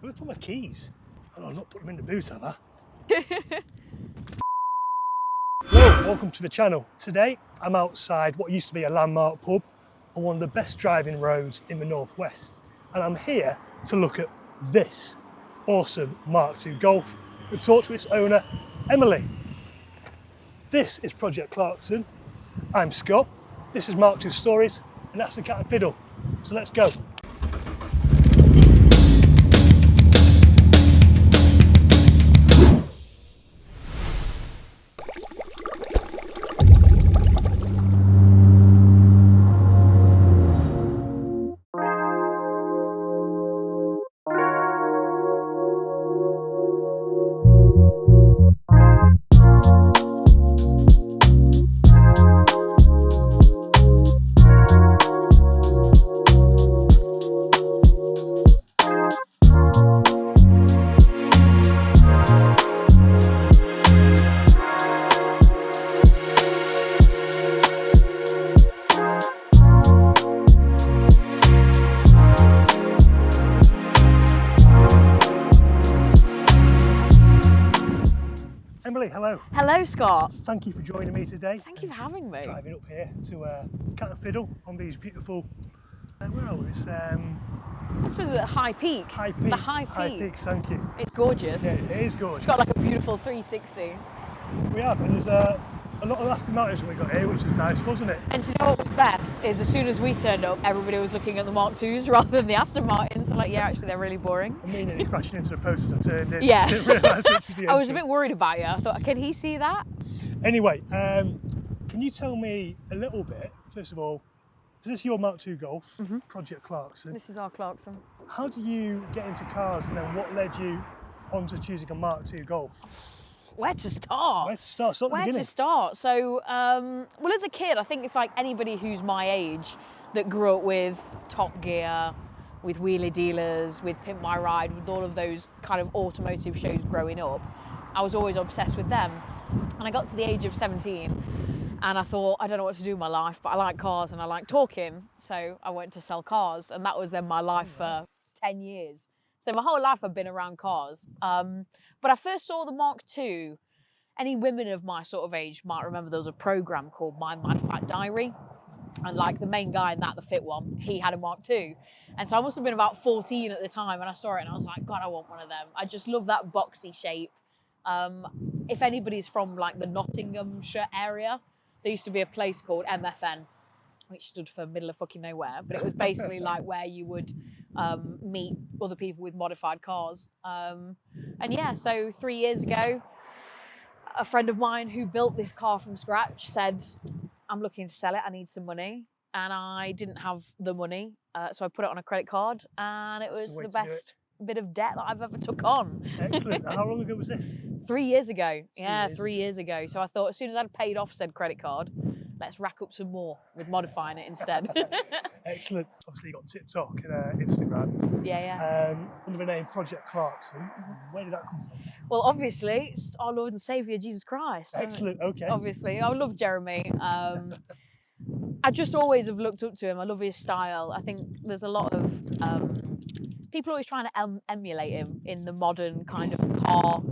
Where put my keys? Oh, I've not put them in the boot, have I? Hello, welcome to the channel. Today I'm outside what used to be a landmark pub on one of the best driving roads in the northwest, and I'm here to look at this awesome Mark II Golf and talk to its owner, Emily. This is Project Clarkson. I'm Scott. This is Mark II Stories, and that's the Cat Fiddle. So let's go. Emily, hello. Hello, Scott. Thank you for joining me today. Thank you for having me. Driving up here to Cat Fiddle on these beautiful, where are we? It's, I suppose it's at High Peak. High Peak. The High Peak. High Peak, thank you. It's gorgeous. Yeah, it is gorgeous. It's got like a beautiful 360. We have, and there's a lot of Aston Martins we got here, which is nice, wasn't it? And do you know what was best? Is as soon as we turned up, everybody was looking at the Mark IIs rather than the Aston Martins. I'm like, yeah, actually, they're really boring. I mean, it crashing into the post as I turned in. Yeah. Didn't realise which was the I was a bit entrance. worried about you. I thought, can he see that? Anyway, can you tell me a little bit, first of all, this is your Mark II Golf, Project Clarkson. This is our Clarkson. How do you get into cars, and then what led you onto choosing a Mark II Golf? Where to start? Where to start? Start at the Where beginning. to start? So, well, as a kid, I think it's like anybody who's my age that grew up with Top Gear, with Wheeler Dealers, with Pimp My Ride, with all of those kind of automotive shows growing up. I was always obsessed with them. And I got to the age of 17 and I thought, I don't know what to do with my life, but I like cars and I like talking. So I went to sell cars, and that was then my life for 10 years. So my whole life I've been around cars. But I first saw the Mark II. Any women of my sort of age might remember there was a program called My Mad Fat Diary. And like the main guy in that, the fit one, he had a Mark II. And so I must have been about 14 at the time, and I saw it and I was like, God, I want one of them. I just love that boxy shape. If anybody's from like the Nottinghamshire area, there used to be a place called MFN, which stood for middle of fucking nowhere, but it was basically like where you would meet other people with modified cars. And yeah, so 3 years ago, a friend of mine who built this car from scratch said, I'm looking to sell it, I need some money. And I didn't have the money, so I put it on a credit card, and it was the best bit of debt that I've ever took on. Excellent. How long ago was this? 3 years ago. Yeah, 3 years ago. So I thought as soon as I'd paid off said credit card, let's rack up some more with modifying it instead. Excellent. Obviously, you got TikTok and Instagram. Yeah. Under the name Project Clarkson. Where did that come from? Well, obviously, it's our Lord and Saviour, Jesus Christ. Excellent. Okay. Obviously. I love Jeremy. I just always have looked up to him. I love his style. I think there's a lot of people always trying to emulate him in the modern kind of car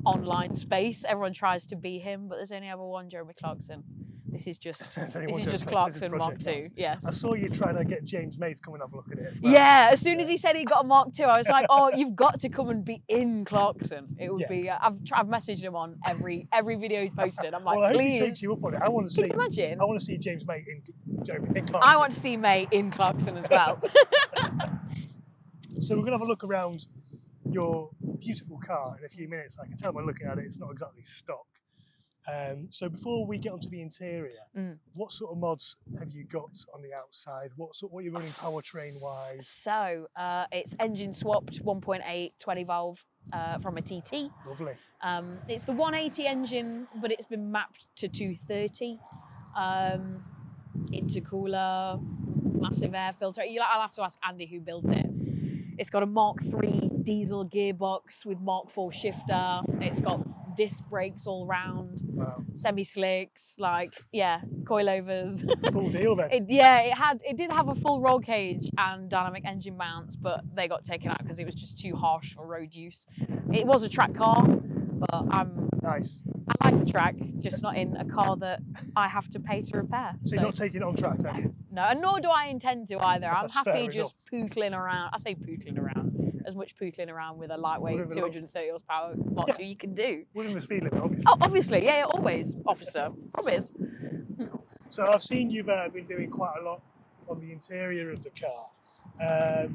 online space. Everyone tries to be him, but there's only ever one Jeremy Clarkson. This is just Clarkson Mark II. Yeah. I saw you trying to get James May to come and have a look at it as well. Yeah, as soon as he said he got a Mark II, I was like, oh, you've got to come and be in Clarkson. It would be. I've messaged him on every video he's posted. I'm like, well, I hope please. he takes you up on it. I want to see. Can you imagine? I want to see James May in Clarkson. I want to see May in Clarkson as well. So we're going to have a look around your beautiful car in a few minutes. I can tell by looking at it, it's not exactly stock. So before we get onto the interior, what sort of mods have you got on the outside? What are you running powertrain wise? So it's engine swapped 1.8 20 valve from a TT. Lovely. It's the 180 engine, but it's been mapped to 230. Intercooler, massive air filter. I'll have to ask Andy who built it. It's got a Mark III diesel gearbox with Mark IV shifter. It's got disc brakes all round, Wow. semi-slicks, like, yeah, coilovers. Full deal then. It did have a full roll cage and dynamic engine mounts, but they got taken out because it was just too harsh for road use. It was a track car, but Nice. I like the track, just not in a car that I have to pay to repair. So you're not taking it on track then? No, and nor do I intend to either. I'm That's happy fair just pootling around. I say pootling around, as much pootling around with a lightweight Within the 230 horsepower Mark II you can do. Within the speed limit, obviously. Oh, obviously, yeah, always, officer, always. So I've seen you've been doing quite a lot on the interior of the car,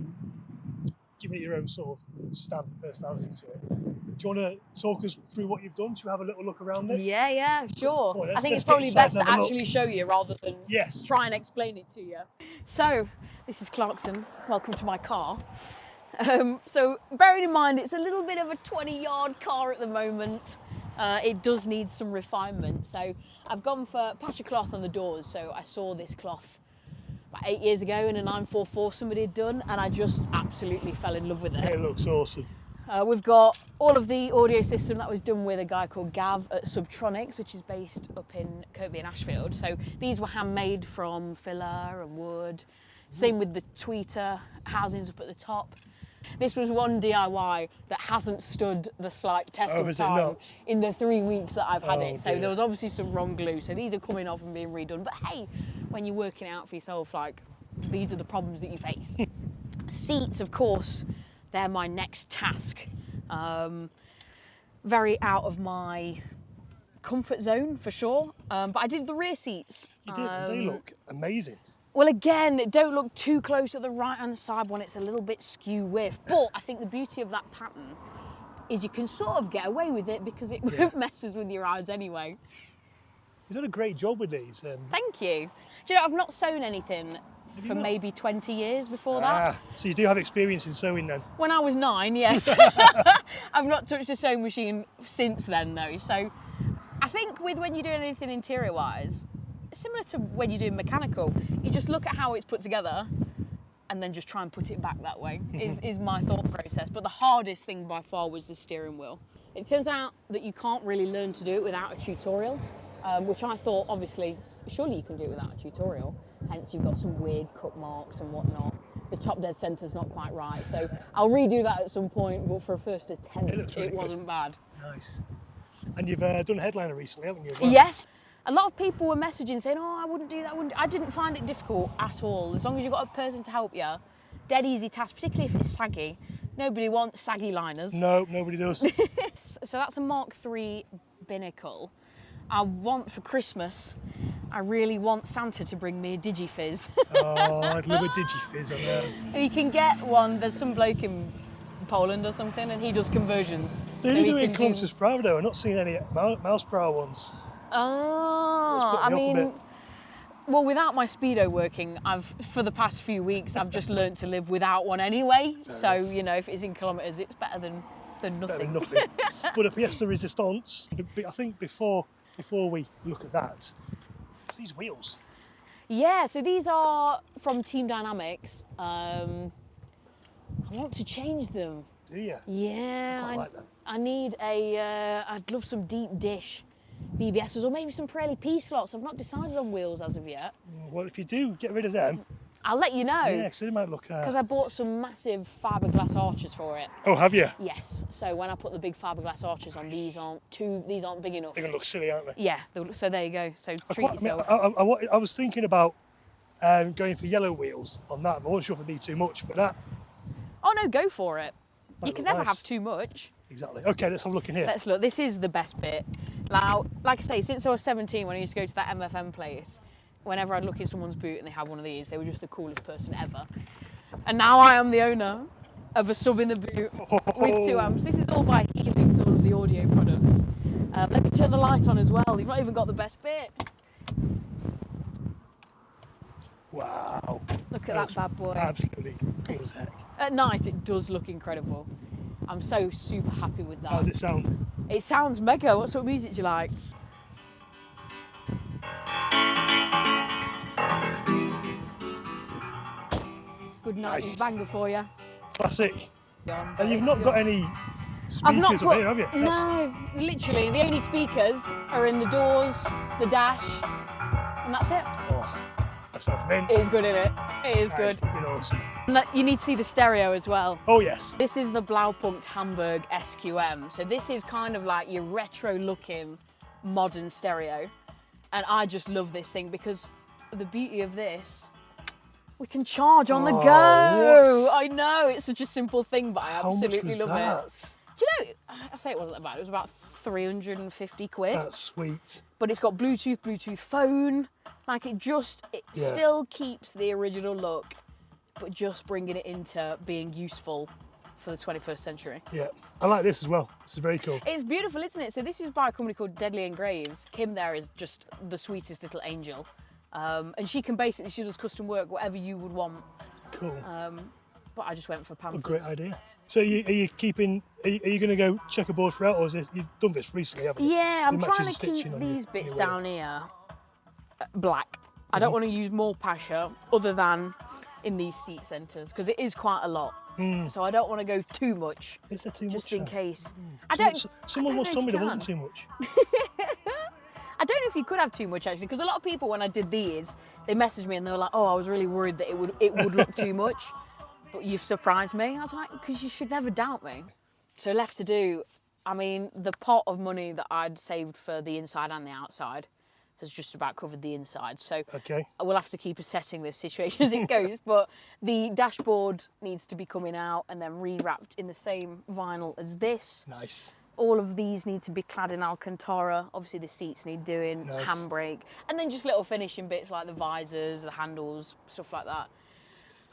giving it your own sort of stamp and personality to it. Do you want to talk us through what you've done? Should we have a little look around it? Yeah, sure. Cool, I think it's get probably inside best and to have a look. actually show you rather than Yes. try and explain it to you. So, this is Clarkson. Welcome to my car. So, bearing in mind, it's a little bit of a 20-yard car at the moment. It does need some refinement. So, I've gone for a patch of cloth on the doors. So, I saw this cloth about 8 years ago in a 944 somebody had done, and I just absolutely fell in love with it. It looks awesome. We've got all of the audio system that was done with a guy called Gav at Subtronics, which is based up in Kirkby and Ashfield. So these were handmade from filler and wood. Same with the tweeter housings up at the top. This was one DIY that hasn't stood the slight test of time in the 3 weeks that I've had it. So there was obviously some wrong glue. So these are coming off and being redone. But hey, when you're working out for yourself, like, these are the problems that you face. Seats, of course, they're my next task. Very out of my comfort zone for sure. But I did the rear seats. You did. They look amazing. Well, again, don't look too close to the right-hand side when it's a little bit skew with. But I think the beauty of that pattern is you can sort of get away with it because it messes with your eyes anyway. You've done a great job with these. Thank you. Do you know, I've not sewn anything for maybe 20 years before that. So you do have experience in sewing then? When I was 9, yes. I've not touched a sewing machine since then though. So I think with when you're doing anything interior-wise, similar to when you're doing mechanical, you just look at how it's put together and then just try and put it back that way, is my thought process. But the hardest thing by far was the steering wheel. It turns out that you can't really learn to do it without a tutorial, which I thought, obviously, surely you can do it without a tutorial. Hence, you've got some weird cut marks and whatnot. The top dead centre's not quite right. So I'll redo that at some point, but for a first attempt, it wasn't bad. Nice. And you've done a headliner recently, haven't you? As well? Yes. A lot of people were messaging saying, oh, I wouldn't do that. I didn't find it difficult at all. As long as you've got a person to help you, dead easy task, particularly if it's saggy. Nobody wants saggy liners. No, nobody does. So that's a Mark III binnacle. I want for Christmas, I really want Santa to bring me a Digifizz. Oh, I'd love a Digifizz on there. You can get one, there's some bloke in Poland or something, and he does conversions. They only do it in Columbus Proud though. I've not seen any mouse prow ones. Oh, I mean, well, without my speedo working, for the past few weeks, I've just learnt to live without one anyway. Fair enough. You know, if it's in kilometres, it's better than nothing. Better than nothing. But a pièce de résistance, I think before we look at that, these wheels. Yeah, so these are from Team Dynamics. I want to change them. Do you? Yeah, I quite like them. I need I'd love some deep dish BBSs or maybe some Pirelli P slots. I've not decided on wheels as of yet. Well, if you do get rid of them, I'll let you know. Yeah, because they might look. Because I bought some massive fiberglass arches for it. Oh, have you? Yes. So when I put the big fiberglass arches on, these aren't big enough. They're gonna look silly, aren't they? Yeah. So there you go. So treat yourself. I was thinking about going for yellow wheels on that, but I wasn't sure if it'd be too much. But that. Oh no, go for it. You can never nice. have too much. Exactly. Okay, let's have a look in here. Let's look. This is the best bit. Now, like I say, since I was 17, when I used to go to that MFM place, whenever I'd look in someone's boot and they had one of these, they were just the coolest person ever. And now I am the owner of a sub in the boot with 2 amps. This is all by Helix, all of the audio products. Let me turn the light on as well. You've not even got the best bit. Wow. Look at that bad boy. Absolutely cool as heck. At night, it does look incredible. I'm so super happy with that. How does it sound? It sounds mega. What sort of music do you like? Good night, Nice. banger for you. Classic. And you've not got any speakers not up put, here, have you? no, literally, the only speakers are in the doors, the dash, and that's it. Oh, that's not mint. It is good, isn't it? It is That good. is fucking awesome. And you need to see the stereo as well. Oh, yes. This is the Blaupunkt Hamburg SQM. So this is kind of like your retro-looking modern stereo. And I just love this thing because the beauty of this, we can charge on the go. What? I know, it's such a simple thing, but I How much absolutely was love that? it. Do you know, I say it wasn't that bad, it was about 350 quid. That's sweet. But it's got Bluetooth phone. Like it still keeps the original look, but just bringing it into being useful for the 21st century. Yeah, I like this as well. This is very cool. It's beautiful, isn't it? So this is by a company called Deadly Engraves. Kim there is just the sweetest little angel. And she does custom work, whatever you would want. Cool. But I just went for pamphlets. A great idea. So are you going to go checkerboard throughout, or is this, you've done this recently, haven't you? Yeah, I'm It matches trying the to keep stitching on these your bits wheel. down here black. I don't want to use more Pasha other than in these seat centres because it is quite a lot. So I don't want to go too much. Is there too much? Just in case. Someone once told me there wasn't too much. I don't know if you could have too much actually, because a lot of people when I did these, they messaged me and they were like, "Oh, I was really worried that it would look too much." But you've surprised me. I was like, because you should never doubt me. So left to do, I mean, the pot of money that I'd saved for the inside and the outside has just about covered the inside. So Okay. I will have to keep assessing this situation as it goes. But the dashboard needs to be coming out and then rewrapped in the same vinyl as this. Nice. All of these need to be clad in Alcantara. Obviously the seats need doing, Nice. handbrake. And then just little finishing bits like the visors, the handles, stuff like that.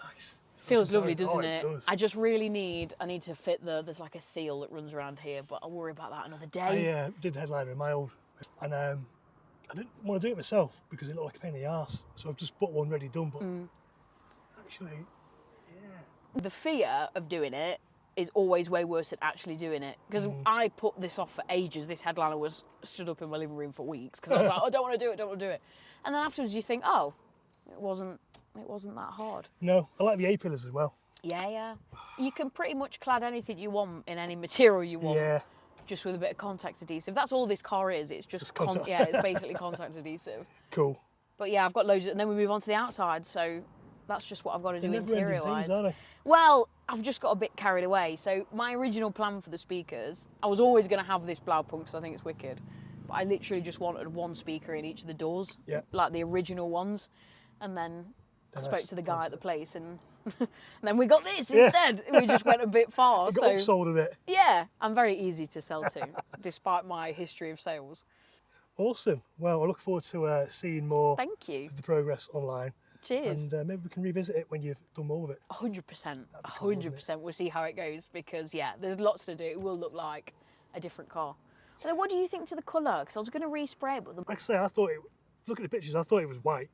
Nice. Feels lovely, Oh, doesn't it it? does. I just really need to fit there's like a seal that runs around here, but I'll worry about that another day. I did headliner in my old, and I didn't want to do it myself because it looked like a pain in the arse. So I've just bought one ready done, but actually, yeah. The fear of doing it is always way worse than actually doing it. Because I put this off for ages. This headliner was stood up in my living room for weeks because I was like, I don't want to do it, don't want to do it. And then afterwards you think, oh, it wasn't that hard. No, I like the A-pillars as well. Yeah. You can pretty much clad anything you want in any material you want. Yeah. Just with a bit of contact adhesive. That's all this car is. It's just contact. it's basically contact adhesive. Cool. But yeah, I've got loads and then we move on to the outside. So that's just what I've got to do They're never-ending interior-wise. things, are they? Well, I've just got a bit carried away. So my original plan for the speakers, I was always going to have this Blaupunkt because I think it's wicked. But I literally just wanted one speaker in each of the doors, like the original ones. And then I spoke to the guy at the place and then we got this instead. We just went a bit far. I got upsold a bit. Yeah, I'm very easy to sell to, despite my history of sales. Awesome. Well, I look forward to seeing more Thank you. of the progress online. Cheers. And maybe we can revisit it when you've done more of it. 100%. cool, wouldn't 100%. We'll see how it goes because, yeah, there's lots to do. It will look like a different car. Although, what do you think to the colour? Because I was going to respray it, but Like I say, look at the pictures, I thought it was white.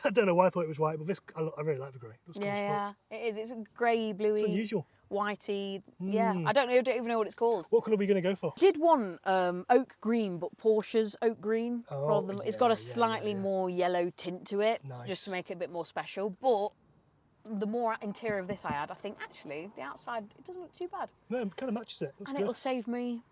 I don't know why I thought it was white, but this, I really like the grey. It looks cool as fuck. it is. It's a grey, bluey, It's unusual. whitey. Yeah, I don't even know what it's called. What colour are we going to go for? Did one oak green, but Porsche's oak green. Oh, rather than, it's got a yeah, slightly yeah. more yellow tint to it, Nice. just to make it a bit more special. But the more interior of this I add, I think actually the outside, it doesn't look too bad. No, it kind of matches it. Looks And good. it'll save me,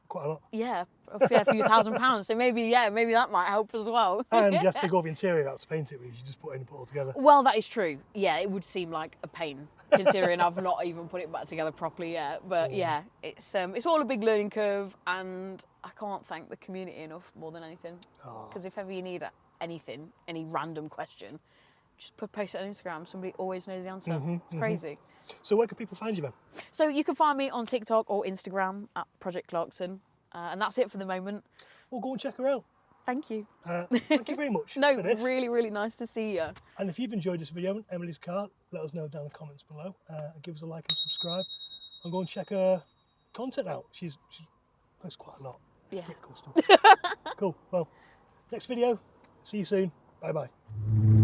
Quite a lot. yeah, a few £1,000. So maybe that might help as well. And you have to take all the interior out to paint it with. You should just put it in and put it all together. Well, that is true. Yeah, it would seem like a pain considering I've not even put it back together properly yet. But yeah, it's all a big learning curve, and I can't thank the community enough more than anything. Because if ever you need anything, any random question, just post it on Instagram. Somebody always knows the answer. It's crazy. So where can people find you then? So you can find me on TikTok or Instagram at ProjectClarkson, and that's it for the moment. Well, go and check her out. Thank you. Thank you very much No, for this. really, really nice to see you. And if you've enjoyed this video on Emily's car, let us know down in the comments below. Give us a like and subscribe, and go and check her content out. She's posts quite a lot. It's pretty cool stuff. Cool. Well, next video. See you soon. Bye bye.